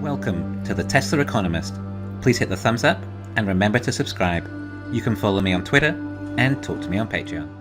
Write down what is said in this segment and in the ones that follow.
Welcome to the Tesla Economist. Please hit the thumbs up and remember to subscribe. You can follow me on Twitter and talk to me on Patreon.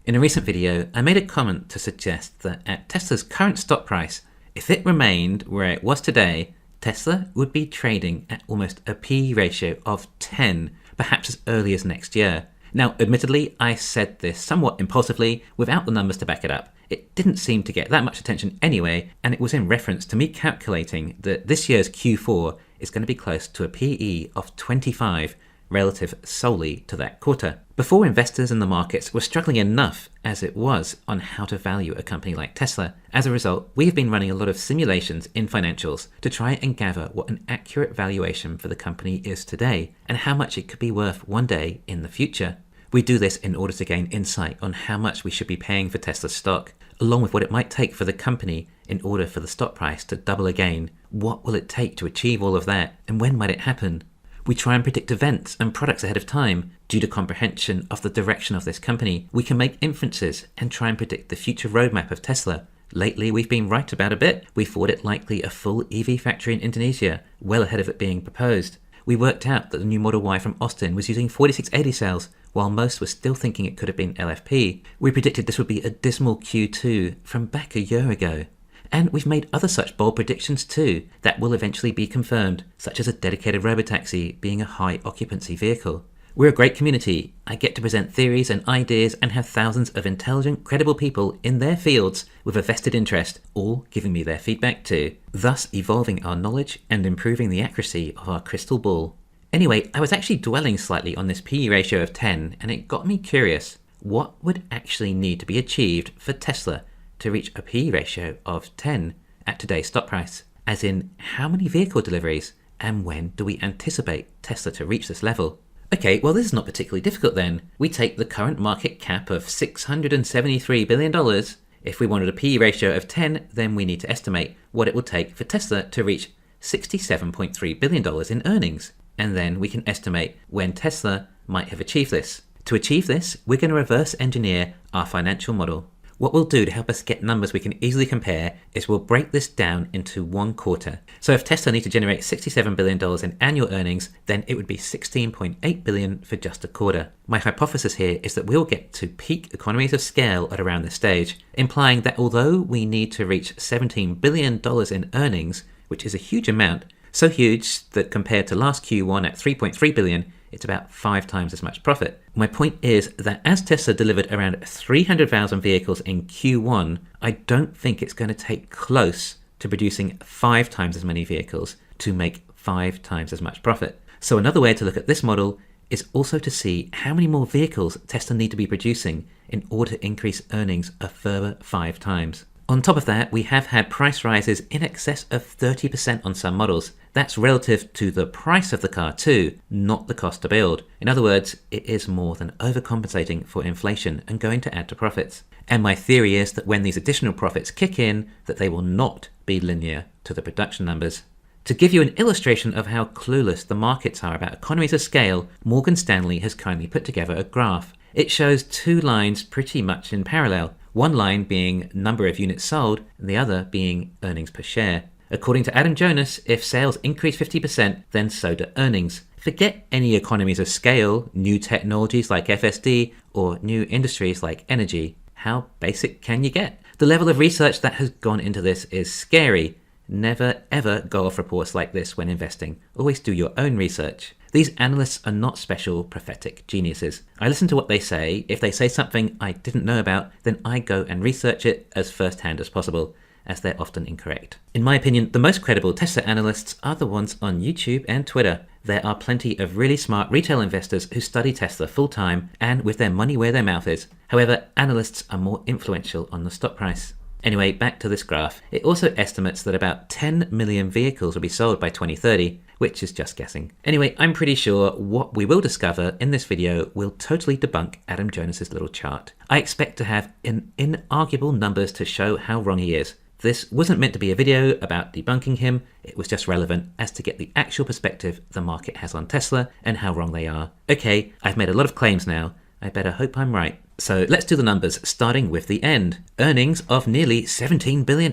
In a recent video, I made a comment to suggest that at Tesla's current stock price, if it remained where it was today, Tesla would be trading at almost a P/E ratio of 10, perhaps as early as next year. Now, admittedly, I said this somewhat impulsively without the numbers to back it up. It didn't seem to get that much attention anyway, and it was in reference to me calculating that this year's Q4 is going to be close to a P/E of 25 relative solely to that quarter. Before investors and the markets were struggling enough as it was on how to value a company like Tesla. As a result, we have been running a lot of simulations in financials to try and gather what an accurate valuation for the company is today and how much it could be worth one day in the future. We do this in order to gain insight on how much we should be paying for Tesla stock, along with what it might take for the company in order for the stock price to double again. What will it take to achieve all of that, and when might it happen? We try and predict events and products ahead of time. Due to comprehension of the direction of this company, we can make inferences and try and predict the future roadmap of Tesla. Lately, we've been right about a bit. We thought it likely a full EV factory in Indonesia, well ahead of it being proposed. We worked out that the new Model Y from Austin was using 4680 cells, while most were still thinking it could have been LFP. We predicted this would be a dismal Q2 from back a year ago. And we've made other such bold predictions too that will eventually be confirmed, such as a dedicated robotaxi being a high occupancy vehicle. We're a great community. I get to present theories and ideas and have thousands of intelligent, credible people in their fields with a vested interest, all giving me their feedback too, thus evolving our knowledge and improving the accuracy of our crystal ball. Anyway, I was actually dwelling slightly on this P/E ratio of 10, and it got me curious. What would actually need to be achieved for Tesla to reach a P/E ratio of 10 at today's stock price? As in, how many vehicle deliveries, and when do we anticipate Tesla to reach this level? Okay, well, this is not particularly difficult then. We take the current market cap of $673 billion. If we wanted a P/E ratio of 10, then we need to estimate what it will take for Tesla to reach $67.3 billion in earnings. And then we can estimate when Tesla might have achieved this. To achieve this, we're going to reverse engineer our financial model. What we'll do to help us get numbers we can easily compare is we'll break this down into one quarter. So if Tesla needs to generate $67 billion in annual earnings, then it would be $16.8 billion for just a quarter. My hypothesis here is that we'll get to peak economies of scale at around this stage, implying that although we need to reach $17 billion in earnings, which is a huge amount, so huge that compared to last Q1 at $3.3 billion, it's about 5 times as much profit. My point is that as Tesla delivered around 300,000 vehicles in Q1, I don't think it's going to take close to producing 5 times as many vehicles to make 5 times as much profit. So another way to look at this model is also to see how many more vehicles Tesla need to be producing in order to increase earnings a further 5 times. On top of that, we have had price rises in excess of 30% on some models. That's relative to the price of the car too, not the cost to build. In other words, it is more than overcompensating for inflation and going to add to profits. And my theory is that when these additional profits kick in, that they will not be linear to the production numbers. To give you an illustration of how clueless the markets are about economies of scale, Morgan Stanley has kindly put together a graph. It shows 2 lines pretty much in parallel. One line being number of units sold, and the other being earnings per share. According to Adam Jonas, if sales increase 50%, then so do earnings. Forget any economies of scale, new technologies like FSD, or new industries like energy. How basic can you get? The level of research that has gone into this is scary. Never ever go off reports like this when investing. Always do your own research. These analysts are not special prophetic geniuses. I listen to what they say. If they say something I didn't know about, then I go and research it as first-hand as possible, as they're often incorrect. In my opinion, the most credible Tesla analysts are the ones on YouTube and Twitter. There are plenty of really smart retail investors who study Tesla full-time and with their money where their mouth is. However, analysts are more influential on the stock price. Anyway, back to this graph. It also estimates that about 10 million vehicles will be sold by 2030, which is just guessing. Anyway, I'm pretty sure what we will discover in this video will totally debunk Adam Jonas's little chart. I expect to have inarguable numbers to show how wrong he is. This wasn't meant to be a video about debunking him, it was just relevant as to get the actual perspective the market has on Tesla and how wrong they are. Okay, I've made a lot of claims now, I better hope I'm right. So let's do the numbers, starting with the end. Earnings of nearly $17 billion.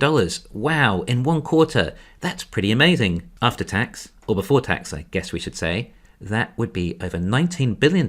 Wow, in one quarter. That's pretty amazing. After tax, or before tax, I guess we should say, that would be over $19 billion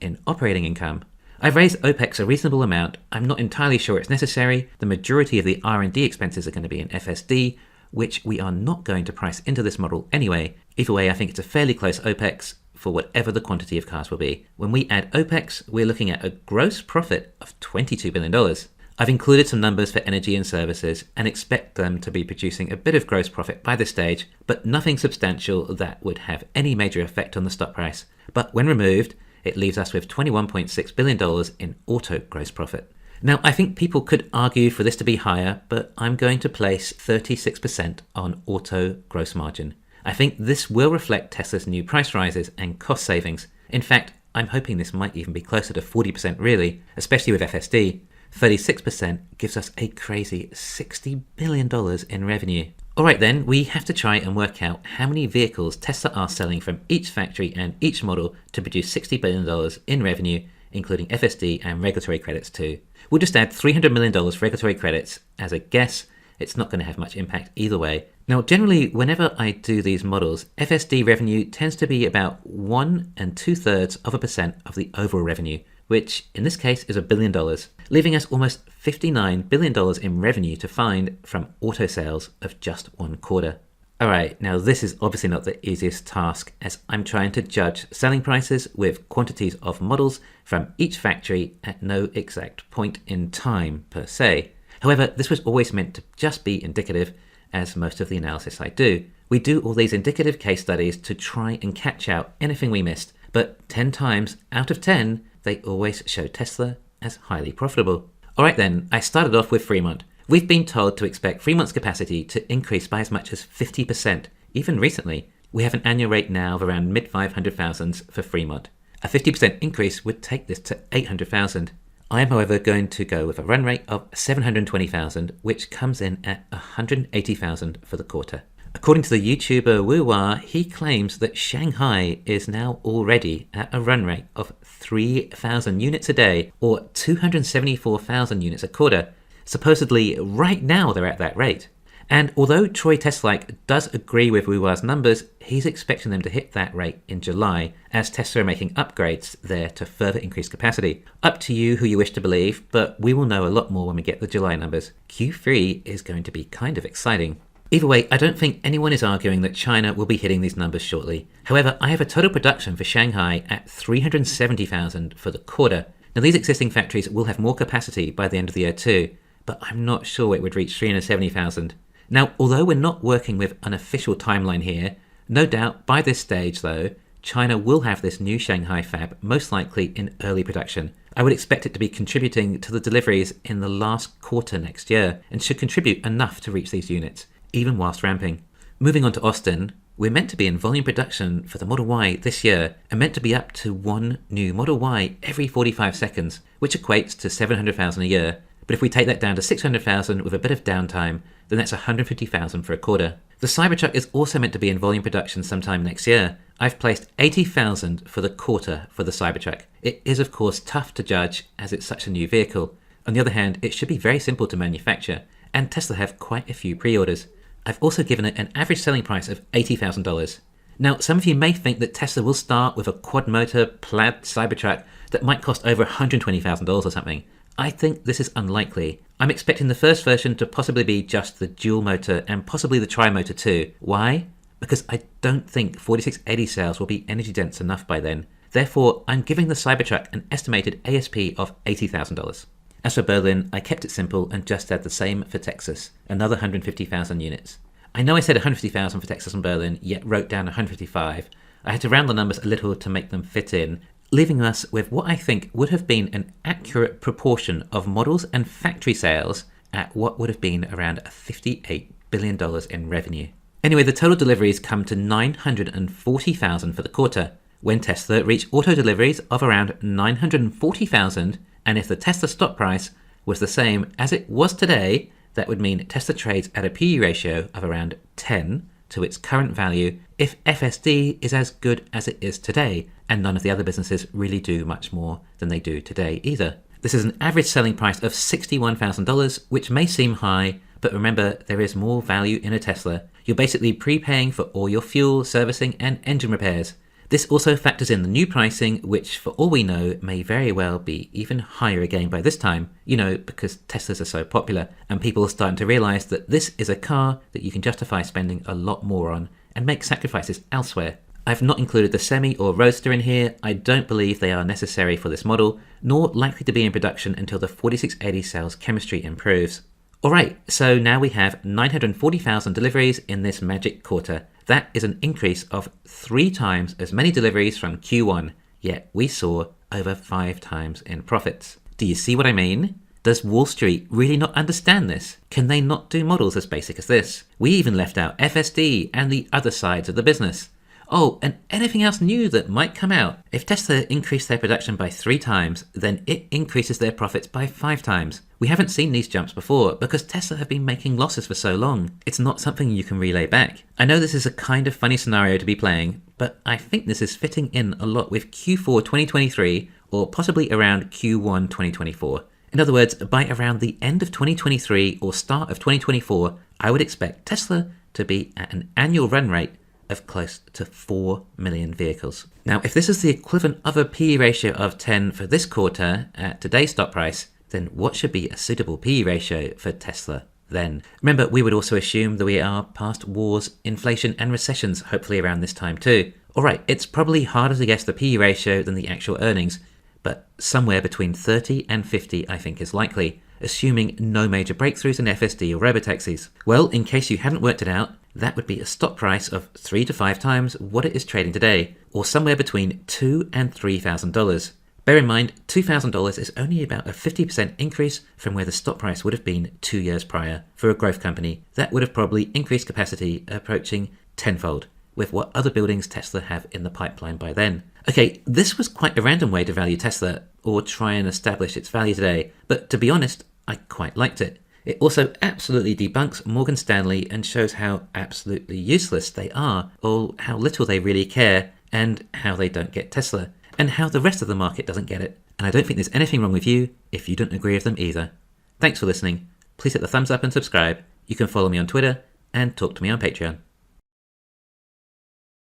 in operating income. I've raised OPEX a reasonable amount. I'm not entirely sure it's necessary. The majority of the R&D expenses are going to be in FSD, which we are not going to price into this model anyway. Either way, I think it's a fairly close OPEX for whatever the quantity of cars will be. When we add OPEX, we're looking at a gross profit of $22 billion. I've included some numbers for energy and services and expect them to be producing a bit of gross profit by this stage, but nothing substantial that would have any major effect on the stock price. But when removed, it leaves us with $21.6 billion in auto gross profit. Now, I think people could argue for this to be higher, but I'm going to place 36% on auto gross margin. I think this will reflect Tesla's new price rises and cost savings. In fact, I'm hoping this might even be closer to 40% really, especially with FSD. 36% gives us a crazy $60 billion in revenue. Alright then, we have to try and work out how many vehicles Tesla are selling from each factory and each model to produce $60 billion in revenue, including FSD and regulatory credits too. We'll just add $300 million for regulatory credits as a guess. It's not going to have much impact either way. Now, generally, whenever I do these models, FSD revenue tends to be about 1 2/3% of the overall revenue, which in this case is $1 billion, leaving us almost $59 billion in revenue to find from auto sales of just one quarter. Alright, now this is obviously not the easiest task, as I'm trying to judge selling prices with quantities of models from each factory at no exact point in time per se. However, this was always meant to just be indicative, as most of the analysis I do. We do all these indicative case studies to try and catch out anything we missed, but 10 times out of 10, they always show Tesla as highly profitable. Alright then, I started off with Fremont. We've been told to expect Fremont's capacity to increase by as much as 50%, even recently. We have an annual rate now of around mid-500,000s for Fremont. A 50% increase would take this to 800,000. I am, however, going to go with a run rate of 720,000, which comes in at 180,000 for the quarter. According to the YouTuber Woo-Wah, he claims that Shanghai is now already at a run rate of 3,000 units a day, or 274,000 units a quarter. Supposedly, right now they're at that rate. And although Troy Teslike does agree with Woo-Wah's numbers, he's expecting them to hit that rate in July, as Tesla are making upgrades there to further increase capacity. Up to you who you wish to believe, but we will know a lot more when we get the July numbers. Q3 is going to be kind of exciting. Either way, I don't think anyone is arguing that China will be hitting these numbers shortly. However, I have a total production for Shanghai at 370,000 for the quarter. Now, these existing factories will have more capacity by the end of the year too, but I'm not sure it would reach 370,000. Now, although we're not working with an official timeline here, no doubt by this stage though, China will have this new Shanghai fab most likely in early production. I would expect it to be contributing to the deliveries in the last quarter next year, and should contribute enough to reach these units, even whilst ramping. Moving on to Austin, we're meant to be in volume production for the Model Y this year, and meant to be up to one new Model Y every 45 seconds, which equates to 700,000 a year. But if we take that down to 600,000 with a bit of downtime, then that's 150,000 for a quarter. The Cybertruck is also meant to be in volume production sometime next year. I've placed 80,000 for the quarter for the Cybertruck. It is of course tough to judge as it's such a new vehicle. On the other hand, it should be very simple to manufacture, and Tesla have quite a few pre-orders. I've also given it an average selling price of $80,000. Now, some of you may think that Tesla will start with a quad-motor plaid Cybertruck that might cost over $120,000 or something. I think this is unlikely. I'm expecting the first version to possibly be just the dual motor and possibly the tri-motor too. Why? Because I don't think 4680 cells will be energy dense enough by then. Therefore, I'm giving the Cybertruck an estimated ASP of $80,000. As for Berlin, I kept it simple and just said the same for Texas, another 150,000 units. I know I said 150,000 for Texas and Berlin, yet wrote down 155. I had to round the numbers a little to make them fit in, leaving us with what I think would have been an accurate proportion of models and factory sales at what would have been around $58 billion in revenue. Anyway, the total deliveries come to 940,000 for the quarter, when Tesla reached auto deliveries of around 940,000, and if the Tesla stock price was the same as it was today, that would mean Tesla trades at a PE ratio of around 10 to its current value if FSD is as good as it is today, and none of the other businesses really do much more than they do today either. This is an average selling price of $61,000, which may seem high, but remember, there is more value in a Tesla. You're basically prepaying for all your fuel, servicing, and engine repairs. This also factors in the new pricing, which for all we know may very well be even higher again by this time, because Teslas are so popular and people are starting to realize that this is a car that you can justify spending a lot more on and make sacrifices elsewhere. I've not included the Semi or Roadster in here. I don't believe they are necessary for this model, nor likely to be in production until the 4680 cell's chemistry improves. Alright, so now we have 940,000 deliveries in this magic quarter. That is an increase of 3 times as many deliveries from Q1, yet we saw over 5 times in profits. Do you see what I mean? Does Wall Street really not understand this? Can they not do models as basic as this? We even left out FSD and the other sides of the business. Oh, and anything else new that might come out. If Tesla increased their production by 3 times, then it increases their profits by 5 times. We haven't seen these jumps before because Tesla have been making losses for so long. It's not something you can relay back. I know this is a kind of funny scenario to be playing, but I think this is fitting in a lot with Q4 2023 or possibly around Q1 2024. In other words, by around the end of 2023 or start of 2024, I would expect Tesla to be at an annual run rate of close to 4 million vehicles. Now, if this is the equivalent of a PE ratio of 10 for this quarter at today's stock price, then what should be a suitable PE ratio for Tesla then? Remember, we would also assume that we are past wars, inflation, and recessions, hopefully around this time too. Alright, it's probably harder to guess the PE ratio than the actual earnings, but somewhere between 30 and 50 I think is likely, assuming no major breakthroughs in FSD or robotaxis. Well, in case you hadn't worked it out, that would be a stock price of 3 to 5 times what it is trading today, or somewhere between $2,000 and $3,000. Bear in mind, $2,000 is only about a 50% increase from where the stock price would have been 2 years prior. For a growth company, that would have probably increased capacity approaching tenfold, with what other buildings Tesla have in the pipeline by then. Okay, this was quite a random way to value Tesla, or try and establish its value today, but to be honest, I quite liked it. It also absolutely debunks Morgan Stanley and shows how absolutely useless they are, or how little they really care, and how they don't get Tesla, and how the rest of the market doesn't get it. And I don't think there's anything wrong with you if you don't agree with them either. Thanks for listening. Please hit the thumbs up and subscribe. You can follow me on Twitter and talk to me on Patreon.